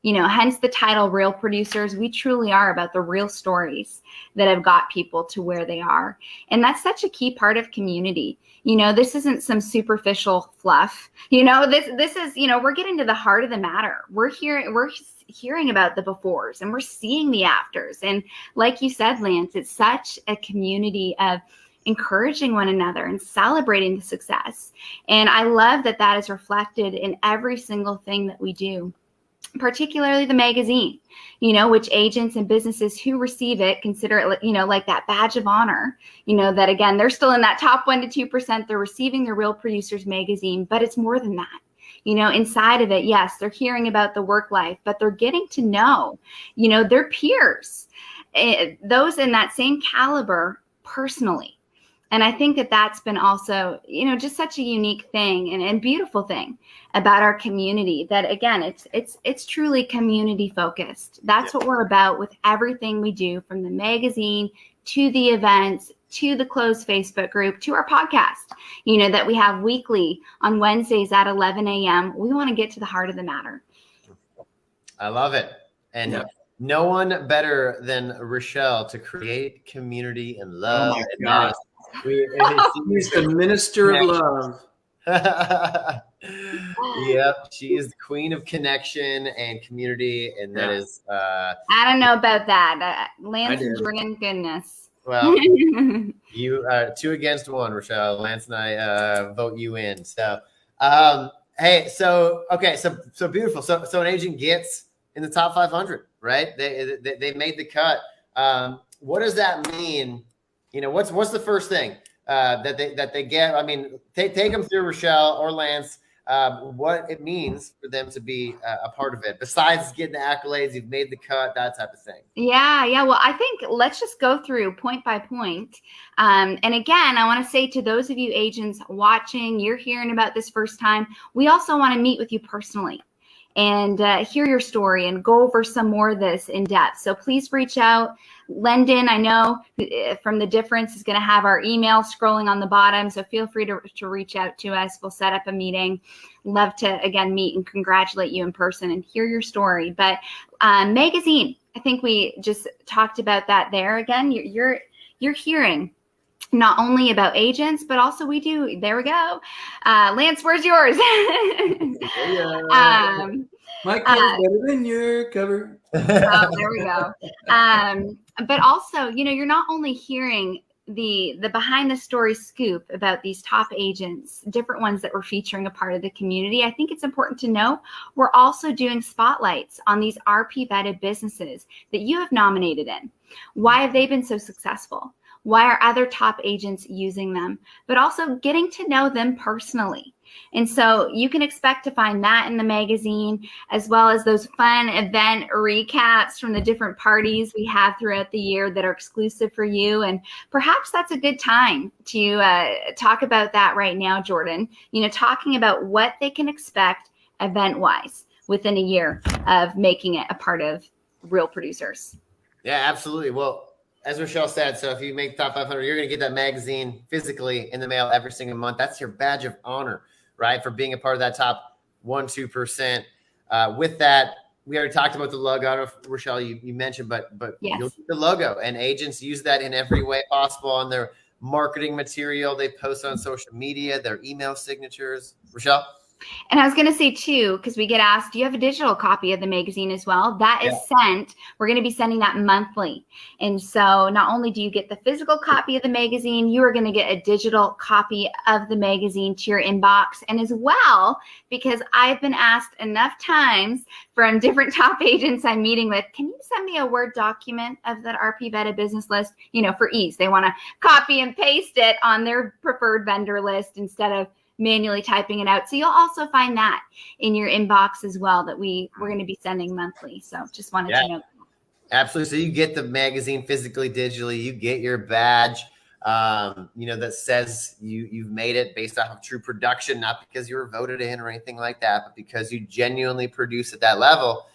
You know, hence the title Real Producers. We truly are about the real stories that have got people to where they are. And that's such a key part of community. You know, this isn't some superficial fluff. You know, this is, you know, we're getting to the heart of the matter. We're hearing about the befores and we're seeing the afters. And like you said, Lance, it's such a community of encouraging one another and celebrating the success. And I love that that is reflected in every single thing that we do, particularly the magazine, you know, which agents and businesses who receive it consider it, you know, like that badge of honor, you know, that again, they're still in that top 1% to 2%. They're receiving the Real Producers magazine, but it's more than that. You know, inside of it, yes, they're hearing about the work life, but they're getting to know, you know, their peers, those in that same caliber personally. And I think that that's been also, you know, just such a unique thing and beautiful thing about our community that, again, it's truly community focused. That's what we're about with everything we do, from the magazine to the events, to the closed Facebook group, to our podcast, you know, that we have weekly on Wednesdays at 11 a.m. We want to get to the heart of the matter. I love it. And no one better than Rachelle to create community and love. Oh my God. He's the minister of love. Yep, she is the queen of connection and community, and that is. I don't know about that, Lance and Jordan. Goodness. Well, you 2 against 1, Rachelle. Lance and I vote you in. So, hey, so beautiful. So an agent gets in the top 500, right? They made the cut. What does that mean? You know, what's the first thing that they get? I mean, take them through, Rachelle or Lance, what it means for them to be a part of it. Besides getting the accolades, you've made the cut, that type of thing. Yeah. Well, I think let's just go through point by point. And again, I want to say to those of you agents watching, you're hearing about this first time, we also want to meet with you personally and hear your story and go over some more of this in depth. So please reach out. Lendon, I know from the difference, is going to have our email scrolling on the bottom. So feel free to reach out to us. We'll set up a meeting. Love to, again, meet and congratulate you in person and hear your story. But magazine, I think we just talked about that there. Again, you're hearing not only about agents, but also we do. There we go. Lance, where's yours? My cover's better than your cover. Oh, there we go. But also, you know, you're not only hearing the behind the story scoop about these top agents, different ones that we're featuring a part of the community. I think it's important to know we're also doing spotlights on these RP vetted businesses that you have nominated in. Why have they been so successful? Why are other top agents using them? But also getting to know them personally. And so you can expect to find that in the magazine, as well as those fun event recaps from the different parties we have throughout the year that are exclusive for you. And perhaps that's a good time to talk about that right now, Jordan. You know, talking about what they can expect event-wise within a year of making it a part of Real Producers. Yeah, absolutely. Well, as Rachelle said, so if you make top 500, you're going to get that magazine physically in the mail every single month. That's your badge of honor, right, for being a part of that top 1-2%. With that, we already talked about the logo. I don't know if, Rachelle, you mentioned, but yes, you'll get the logo, and agents use that in every way possible on their marketing material they post on social media, their email signatures. Rachelle? And I was going to say too, because we get asked, do you have a digital copy of the magazine as well? That is sent. We're going to be sending that monthly. And so not only do you get the physical copy of the magazine, you are going to get a digital copy of the magazine to your inbox. And as well, because I've been asked enough times from different top agents I'm meeting with, can you send me a Word document of that RP vetted business list? You know, for ease, they want to copy and paste it on their preferred vendor list instead of manually typing it out. So you'll also find that in your inbox as well, that we're going to be sending monthly. So just wanted to know. Absolutely. So you get the magazine physically, digitally, you get your badge, that says you've made it based off of true production, not because you were voted in or anything like that, but because you genuinely produce at that level.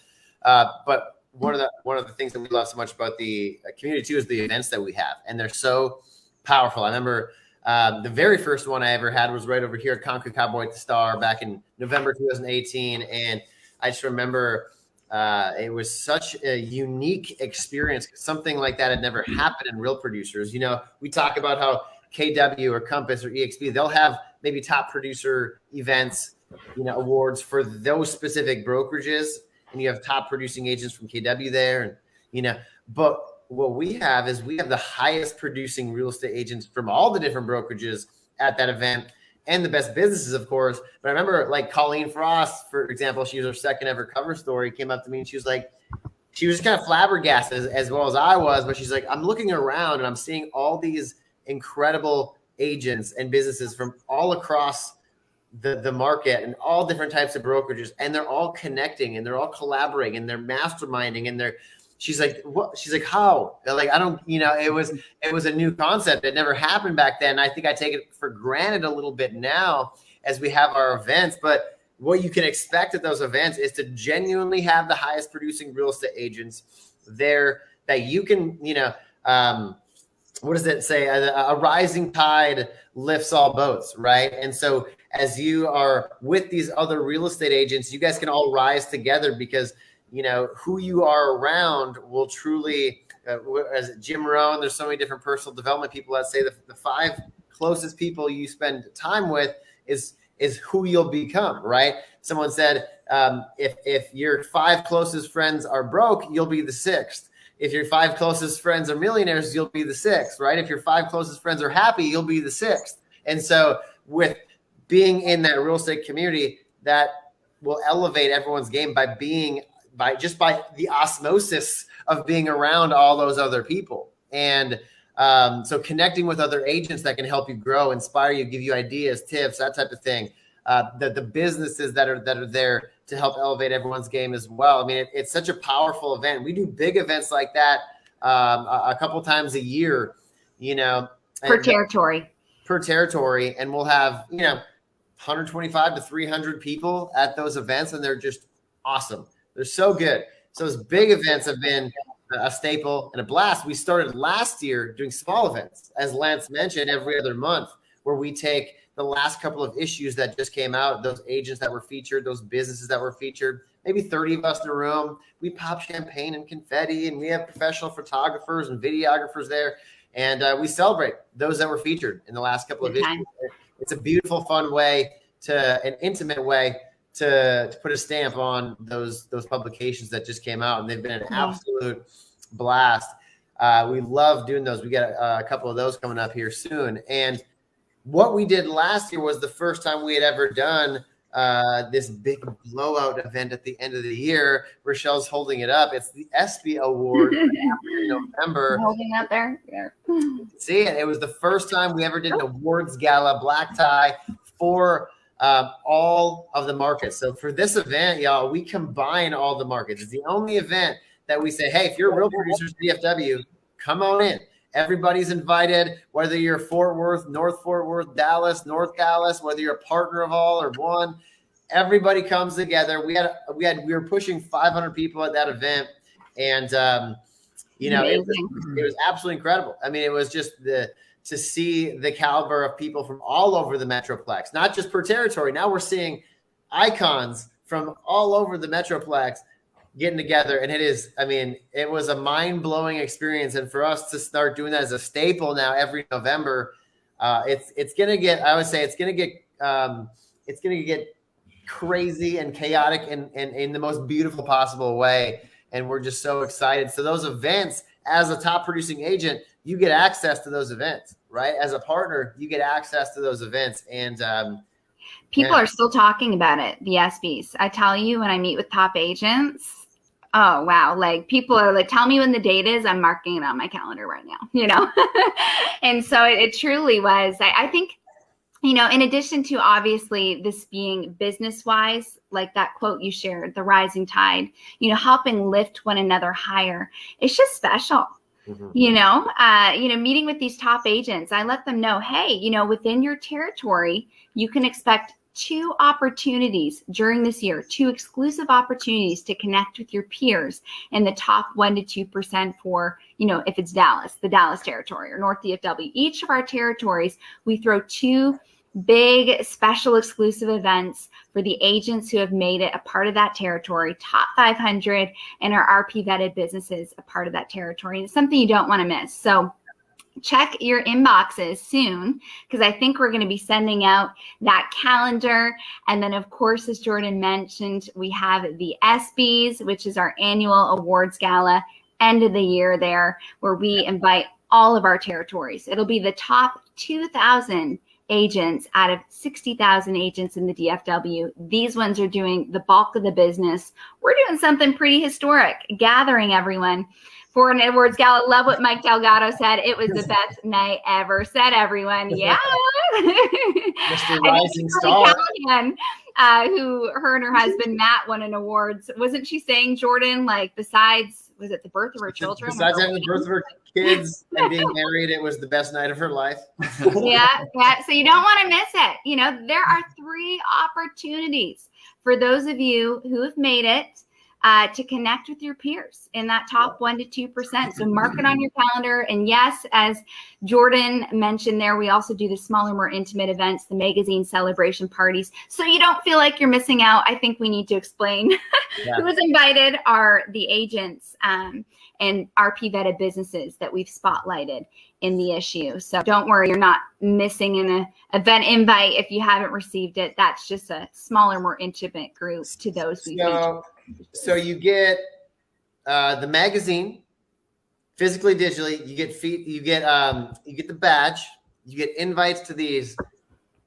But one of the things that we love so much about the community too is the events that we have, and they're so powerful. I remember the very first one I ever had was right over here at Concord Cowboy at the Star back in November 2018. And I just remember it was such a unique experience. Something like that had never happened in Real Producers. You know, we talk about how KW or Compass or EXP, they'll have maybe top producer events, awards for those specific brokerages. And you have top producing agents from KW there. And, but what we have is we have the highest producing real estate agents from all the different brokerages at that event, and the best businesses, of course. But I remember like Colleen Frost, for example, she was her second ever cover story, came up to me and she was just kind of flabbergasted as well as I was. But she's like, I'm looking around and I'm seeing all these incredible agents and businesses from all across the market and all different types of brokerages. And they're all connecting and they're all collaborating and they're masterminding and she's like, what? She's like, how? Like, I don't, it was a new concept. It never happened back then. I think I take it for granted a little bit now as we have our events. But what you can expect at those events is to genuinely have the highest producing real estate agents there that you can, what does it say? A rising tide lifts all boats, right? And so as you are with these other real estate agents, you guys can all rise together because who you are around will truly, as Jim Rohn, there's so many different personal development people that say the 5 closest people you spend time with is who you'll become, right? Someone said, if your 5 closest friends are broke, you'll be the 6th. If your 5 closest friends are millionaires, you'll be the 6th, right? If your 5 closest friends are happy, you'll be the 6th. And so with being in that real estate community, that will elevate everyone's game by the osmosis of being around all those other people. And so connecting with other agents that can help you grow, inspire you, give you ideas, tips, that type of thing. The businesses that are there to help elevate everyone's game as well. I mean, it's such a powerful event. We do big events like that a couple times a year, per territory. And we'll have, 125 to 300 people at those events, and they're just awesome. They're so good. So those big events have been a staple and a blast. We started last year doing small events, as Lance mentioned, every other month, where we take the last couple of issues that just came out, those agents that were featured, those businesses that were featured, maybe 30 of us in a room. We pop champagne and confetti, and we have professional photographers and videographers there. And we celebrate those that were featured in the last couple of issues. It's a beautiful, fun way an intimate way to put a stamp on those publications that just came out, and they've been an absolute blast. We love doing those. We got a couple of those coming up here soon. And what we did last year was the first time we had ever done this big blowout event at the end of the year. Rachelle's holding it up. It's the ESPY Award in November. Holding up there. Yeah. See it. It was the first time we ever did an awards gala, black tie, for all of the markets. So for this event, y'all, we combine all the markets. It's the only event that we say, hey, if you're a Real Producers DFW, come on in. Everybody's invited, whether you're Fort Worth, North Fort Worth, Dallas, North Dallas, whether you're a partner of all or one, everybody comes together. We were pushing 500 people at that event, and it was absolutely incredible. I mean, it was just to see the caliber of people from all over the Metroplex, not just per territory. Now we're seeing icons from all over the Metroplex getting together. And it was a mind-blowing experience. And for us to start doing that as a staple now every November, it's going to get crazy and chaotic and in the most beautiful possible way. And we're just so excited. So those events, as a top producing agent, you get access to those events, right? As a partner, you get access to those events. And people are still talking about it, the ESPYs. I tell you, when I meet with top agents, oh, wow. Like, people are like, tell me when the date is. I'm marking it on my calendar right now, you know? And so it truly was, I think, you know, in addition to obviously this being business-wise, like that quote you shared, the rising tide, you know, helping lift one another higher, it's just special. Mm-hmm. You know, meeting with these top agents, I let them know, hey, you know, within your territory, you can expect 2 opportunities during this year, 2 exclusive opportunities to connect with your peers in the top 1 to 2% for, you know, if it's Dallas, the Dallas territory, or North DFW. Each of our territories, we throw 2 big special exclusive events for the agents who have made it a part of that territory, top 500, and our RP vetted businesses a part of that territory. It's something you don't want to miss. So check your inboxes soon, because I think we're going to be sending out that calendar. And then, of course, as Jordan mentioned, we have the ESPYs, which is our annual awards gala, end of the year there, where we invite all of our territories. It'll be the top 2,000 agents out of 60,000 agents in the DFW. These ones are doing the bulk of the business. We're doing something pretty historic, gathering everyone for an awards gala. Love what Mike Delgado said. It was the best night ever, said everyone. Yeah. Mr. Rising Star. Who her and her husband, Matt, won an awards. Wasn't she saying, Jordan, like, besides, was it the birth of her children? Besides having the birth of her kids and being married, it was the best night of her life. Yeah. So you don't want to miss it. You know, there are 3 opportunities for those of you who have made it to connect with your peers in that top 1 to 2%. So mark it on your calendar. And yes, as Jordan mentioned there, we also do the smaller, more intimate events, the magazine celebration parties. So you don't feel like you're missing out. I think we need to explain who is invited are the agents and RP vetted businesses that we've spotlighted in the issue. So don't worry, you're not missing an event invite if you haven't received it. That's just a smaller, more intimate group to those we feature. So you get the magazine, physically, digitally. You get the badge. You get invites to these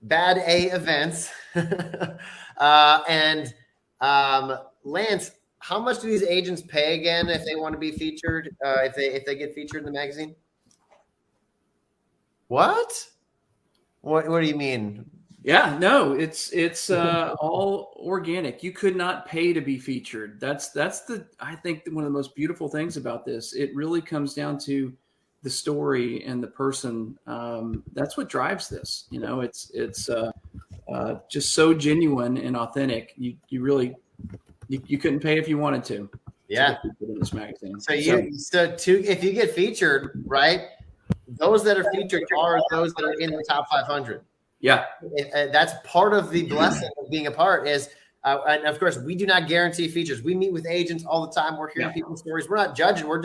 bad A events. And Lance, how much do these agents pay again if they want to be featured? If they get featured in the magazine? What do you mean? Yeah, no, it's all organic. You could not pay to be featured. That's I think one of the most beautiful things about this. It really comes down to the story and the person. That's what drives this. You know, it's just so genuine and authentic. You really couldn't pay if you wanted to. Yeah. To in this magazine. So if you get featured, right? Those that are featured are those that are in the top 500. Yeah, that's part of the blessing of being a part is, and of course, we do not guarantee features. We meet with agents all the time. We're hearing people's stories. We're not judging. We're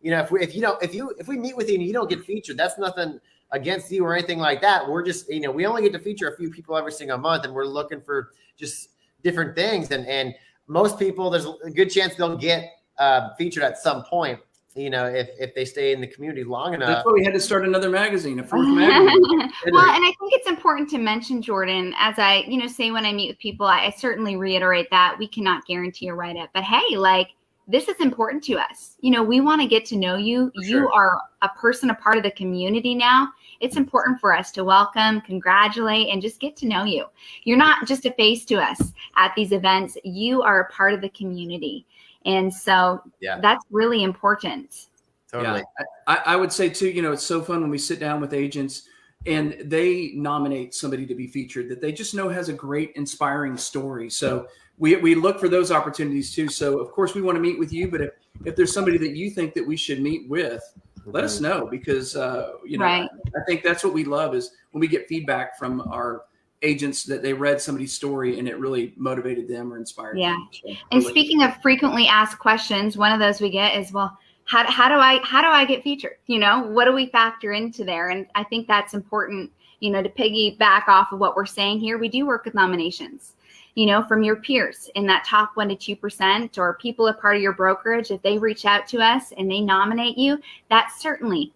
you know, if we meet with you and you don't get featured, that's nothing against you or anything like that. We're just, you know, we only get to feature a few people every single month, and we're looking for just different things. And most people, there's a good chance they'll get featured at some point. You know, if they stay in the community long enough. That's why we had to start another magazine, a 4th magazine. Well, and I think it's important to mention, Jordan, as I, you know, say when I meet with people, I certainly reiterate that we cannot guarantee a write-up. But hey, like, this is important to us. You know, we want to get to know you. For you sure. are a person, a part of the community now. It's important for us to welcome, congratulate, and just get to know you. You're not just a face to us at these events. You are a part of the community. And so that's really important. Totally. Yeah. I would say too, you know, it's so fun when we sit down with agents and they nominate somebody to be featured that they just know has a great, inspiring story. So we look for those opportunities too. So of course we want to meet with you, but if there's somebody that you think that we should meet with, let us know, because you know, I think that's what we love is when we get feedback from our agents that they read somebody's story and it really motivated them or inspired them. So, and speaking of frequently asked questions, one of those we get is, well, how do I get featured? You know, what do we factor into there? And I think that's important, you know, to piggyback off of what we're saying here. We do work with nominations. from your peers in that top 1% to 2%, or people a part of your brokerage, if they reach out to us and they nominate you, that certainly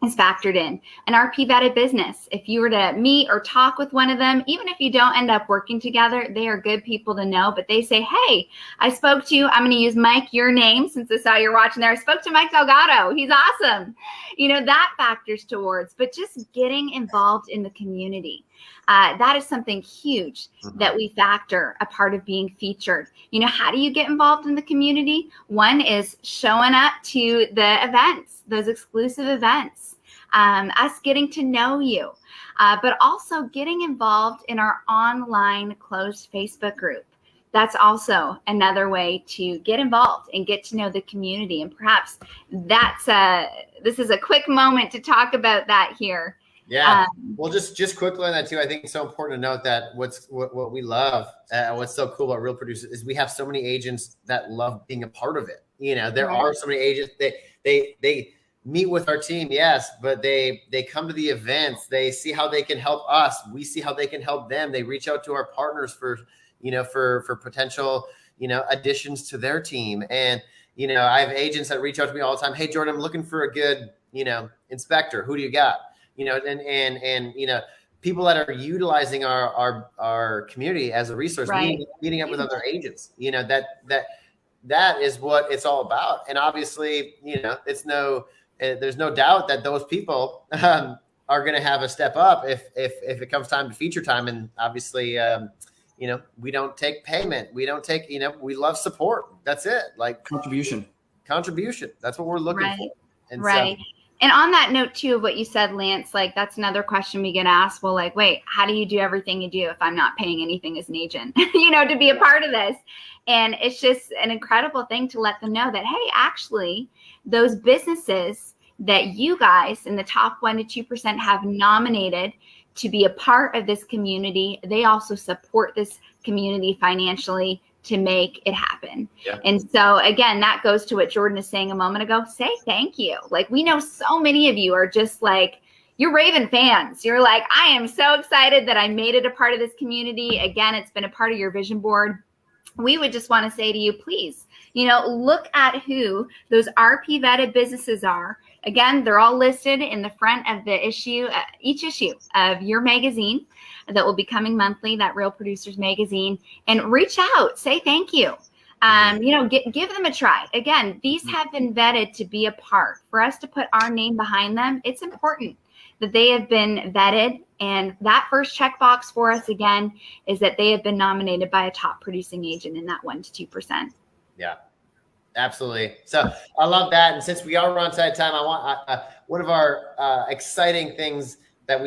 is factored in. An RP vetted business, if you were to meet or talk with one of them, even if you don't end up working together, they are good people to know. But they say, hey, I spoke to, I'm going to use Mike, your name, since I saw you're watching there. I spoke to Mike Delgado. He's awesome. That factors towards, but just getting involved in the community. That is something huge that we factor a part of being featured. How do you get involved in the community? One is showing up to the events, those exclusive events, us getting to know you, but also getting involved in our online closed Facebook group. That's also another way to get involved and get to know the community. And perhaps this is a quick moment to talk about that here. Yeah. Well, just quickly on that too. I think it's so important to note that what we love, what's so cool about Real Producers is we have so many agents that love being a part of it. There are so many agents they meet with our team, yes, but they come to the events. They see how they can help us. We see how they can help them. They reach out to our partners for potential, additions to their team. And, I have agents that reach out to me all the time. Hey, Jordan, I'm looking for a good, inspector. Who do you got? And people that are utilizing our community as a resource, meeting up with other agents, that is what it's all about. And obviously, there's no doubt that those people are going to have a step up if it comes time to feature time. And obviously, we don't take payment. We don't take, we love support. That's it. Like contribution. That's what we're looking for. And And on that note too, of what you said, Lance, like that's another question we get asked. Well, like, wait, how do you do everything you do if I'm not paying anything as an agent, to be a part of this? And it's just an incredible thing to let them know that, hey, actually, those businesses that you guys in the top 1% to 2% have nominated to be a part of this community, they also support this community financially to make it happen. Yeah. And so again, that goes to what Jordan is saying a moment ago. Say thank you. Like, we know so many of you are just like, you're Raven fans. You're like, I am so excited that I made it a part of this community. Again, it's been a part of your vision board. We would just want to say to you, please, look at who those RP vetted businesses are. Again, they're all listed in the front of the issue, each issue of your magazine that will be coming monthly, that Real Producers magazine, and reach out, say thank you. Give them a try. Again, these have been vetted to be a part. For us to put our name behind them, it's important that they have been vetted. And that first checkbox for us, again, is that they have been nominated by a top producing agent in that 1% to 2%. Yeah, absolutely. So I love that. And since we are on side time, I want one of our exciting things that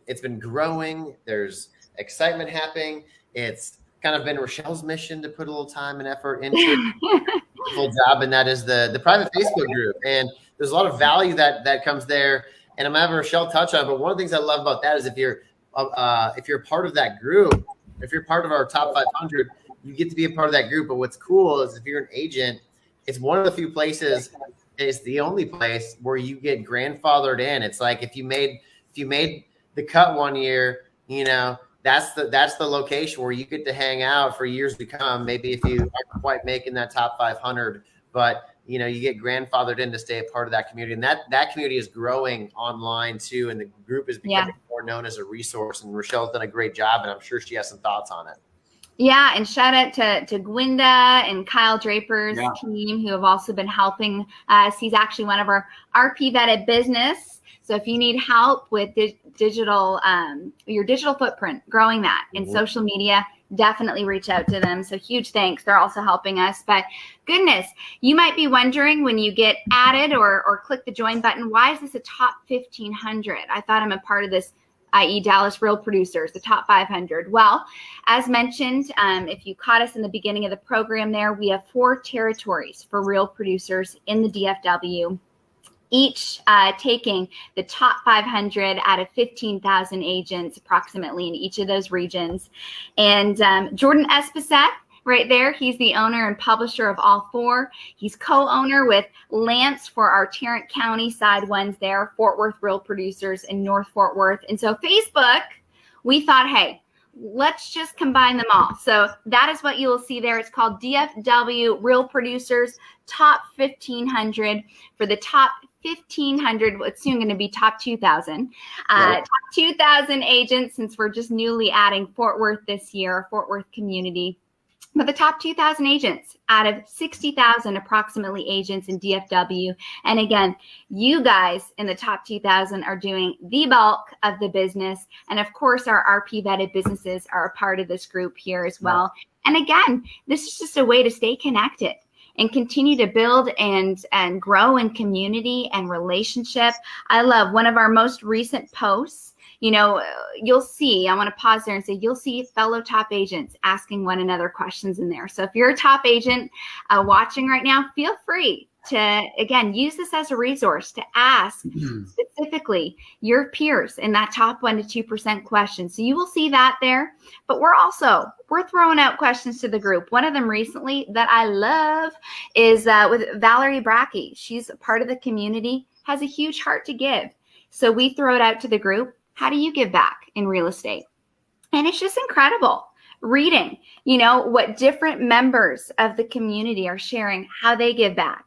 it's been growing. There's excitement happening. It's kind of been Rachelle's mission to put a little time and effort into full job. And that is the private Facebook group. And there's a lot of value that comes there. And I'm having Rachelle touch on it. But one of the things I love about that is if you're a part of that group, if you're part of our top 500, you get to be a part of that group. But what's cool is if you're an agent, it's one of the few places, it's the only place where you get grandfathered in. It's like if you made the cut one year, that's the location where you get to hang out for years to come. Maybe if you aren't quite making that top 500, but you get grandfathered in to stay a part of that community. And that community is growing online too. And the group is becoming more known as a resource. And Rachelle's done a great job, and I'm sure she has some thoughts on it. Yeah, and shout out to Gwenda and Kyle Draper's team who have also been helping us. He's actually one of our RP vetted business. So if you need help with your digital footprint, growing that in social media, definitely reach out to them. So huge thanks. They're also helping us. But goodness, you might be wondering when you get added or click the join button, why is this a top 1,500? I thought I'm a part of this, i.e. Dallas Real Producers, the top 500. Well, as mentioned, if you caught us in the beginning of the program there, we have 4 territories for Real Producers in the DFW, each taking the top 500 out of 15,000 agents approximately in each of those regions. And Jordan Espeseth, right there, he's the owner and publisher of all 4. He's co-owner with Lance for our Tarrant County side ones there, Fort Worth Real Producers in North Fort Worth. And so Facebook, we thought, hey, let's just combine them all. So that is what you will see there. It's called DFW Real Producers Top 1500. For the top 1,500, what's soon going to be top 2,000. Top 2,000 agents, since we're just newly adding Fort Worth this year, Fort Worth community. But the top 2,000 agents out of 60,000 approximately agents in DFW. And again, you guys in the top 2,000 are doing the bulk of the business. And of course, our RP vetted businesses are a part of this group here as well. And again, this is just a way to stay connected and continue to build and grow in community and relationship. I love one of our most recent posts. You know, you'll see, I want to pause there and say, you'll see fellow top agents asking one another questions in there. So if you're a top agent watching right now, feel free to, again, use this as a resource to ask specifically your peers in that top 1% to 2% question. So you will see that there, but we're throwing out questions to the group. One of them recently that I love is with Valerie Brackey. She's a part of the community, has a huge heart to give. So we throw it out to the group. How do you give back in real estate? And it's just incredible reading, you know, what different members of the community are sharing, how they give back.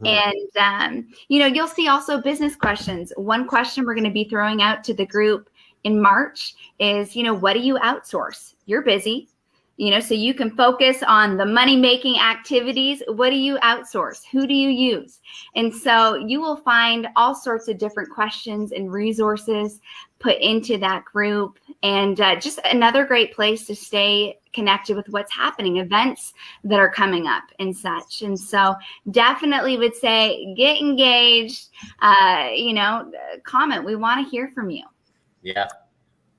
And, you know, you'll see also business questions. One question we're going to be throwing out to the group in March is, you know, what do you outsource? You're busy, you know, so you can focus on the money-making activities. What do you outsource? Who do you use? And so you will find all sorts of different questions and resources put into that group, and just another great place to stay connected with what's happening, events that are coming up and such. And so definitely would say get engaged, you know, comment. We want to hear from you. Yeah.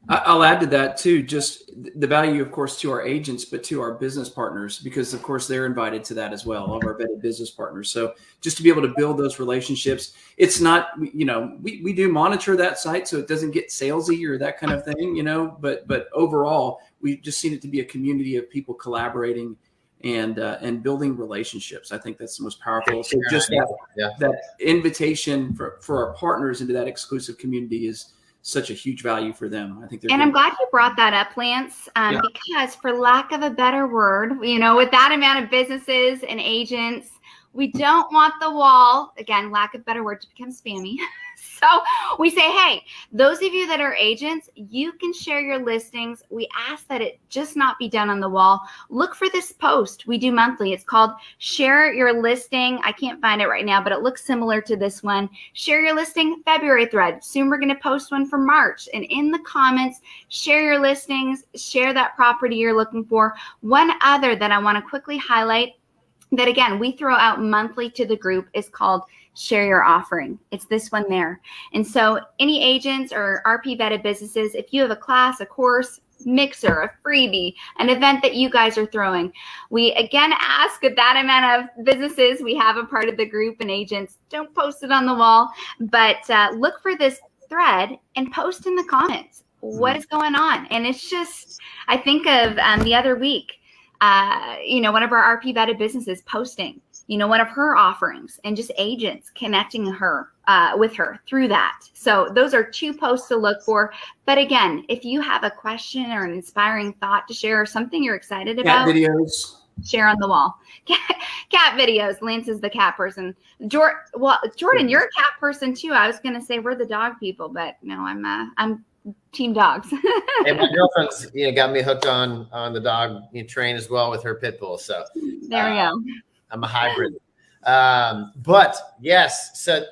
I'll add to that too, just the value, of course, to our agents, but to our business partners, because of course they're invited to that as well, all of our vetted business partners. So just to be able to build those relationships, it's not, you know, we do monitor that site so it doesn't get salesy or that kind of thing, you know, but overall, we've just seen it to be a community of people collaborating and building relationships. I think that's the most powerful. So just that invitation for our partners into that exclusive community is such a huge value for them. I think they're I'm glad you brought that up, Lance, because for lack of a better word, you know, with that amount of businesses and agents, we don't want the wall, again, lack of better word, to become spammy. So we say, hey, those of you that are agents, you can share your listings. We ask that it just not be done on the wall. Look for this post we do monthly. It's called Share Your Listing. I can't find it right now, but it looks similar to this one. Share Your Listing February thread. Soon we're going to post one for March. And in the comments, share your listings, share that property you're looking for. One other that I want to quickly highlight that, again, we throw out monthly to the group is called Share Your Offering. It's this one there. And so any agents or RP vetted businesses, if you have a class, a course, mixer, a freebie, an event that you guys are throwing, we again ask with that amount of businesses we have a part of the group and agents, don't post it on the wall, but look for this thread and post in the comments what is going on. And it's just, I think of the other week, you know, one of our RP vetted businesses posting, you know, one of her offerings and just agents connecting her with her through that. So those are two posts to look for. But again, if you have a question or an inspiring thought to share or something you're excited about, videos, share on the wall. Cat videos. Lance is the cat person. Jordan, you're a cat person too. I was going to say we're the dog people, but no, I'm team dogs. And my girlfriend's got me hooked on the dog train as well with her pit bull. So there we go. I'm a hybrid. But yes, so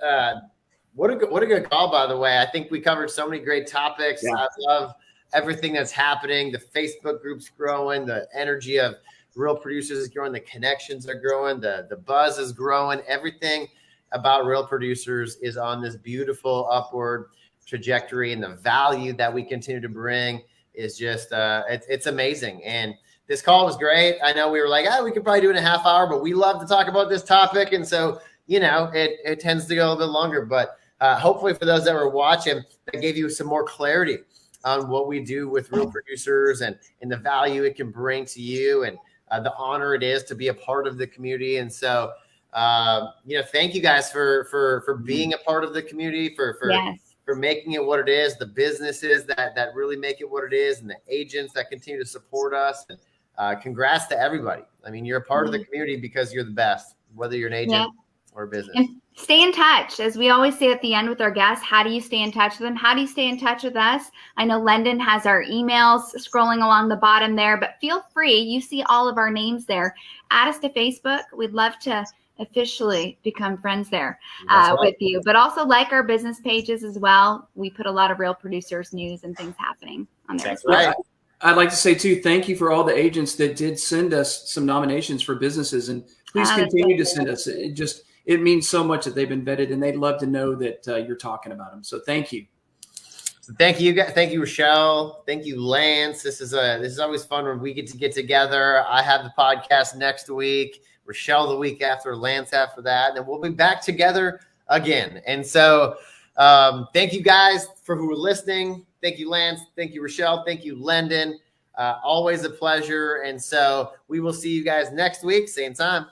what a good call, by the way. I think we covered so many great topics. Yeah. I love everything that's happening. The Facebook group's growing. The energy of real producers is growing. The connections are growing. The buzz is growing. Everything about real producers is on this beautiful upward trajectory, and the value that we continue to bring is just it's amazing. And this call was great. I know we were like, we could probably do it in a half hour, but we love to talk about this topic, and so it tends to go a little bit longer. But hopefully for those that were watching, that gave you some more clarity on what we do with real producers and the value it can bring to you, and the honor it is to be a part of the community. And so thank you guys for being a part of the community, for yes. for making it what it is, the businesses that really make it what it is, and the agents that continue to support us. Congrats to everybody. I mean, you're a part of the community because you're the best, whether you're an agent or a business. And stay in touch. As we always say at the end with our guests, how do you stay in touch with them? How do you stay in touch with us? I know Lendon has our emails scrolling along the bottom there, but feel free. You see all of our names there. Add us to Facebook. We'd love to officially become friends there with you, but also like our business pages as well. We put a lot of Real Producers news and things happening on there. That's right. I'd like to say too, thank you for all the agents that did send us some nominations for businesses, and please continue to send us. It means so much that they've been vetted, and they'd love to know that you're talking about them. So thank you. So thank you, guys. Thank you, Rachelle. Thank you, Lance. This is always fun when we get to get together. I have the podcast next week, Rachelle the week after, Lance after that, and then we'll be back together again. And so thank you guys for who are listening. Thank you, Lance. Thank you, Rachelle. Thank you, Lendon. Always a pleasure. And so we will see you guys next week, same time.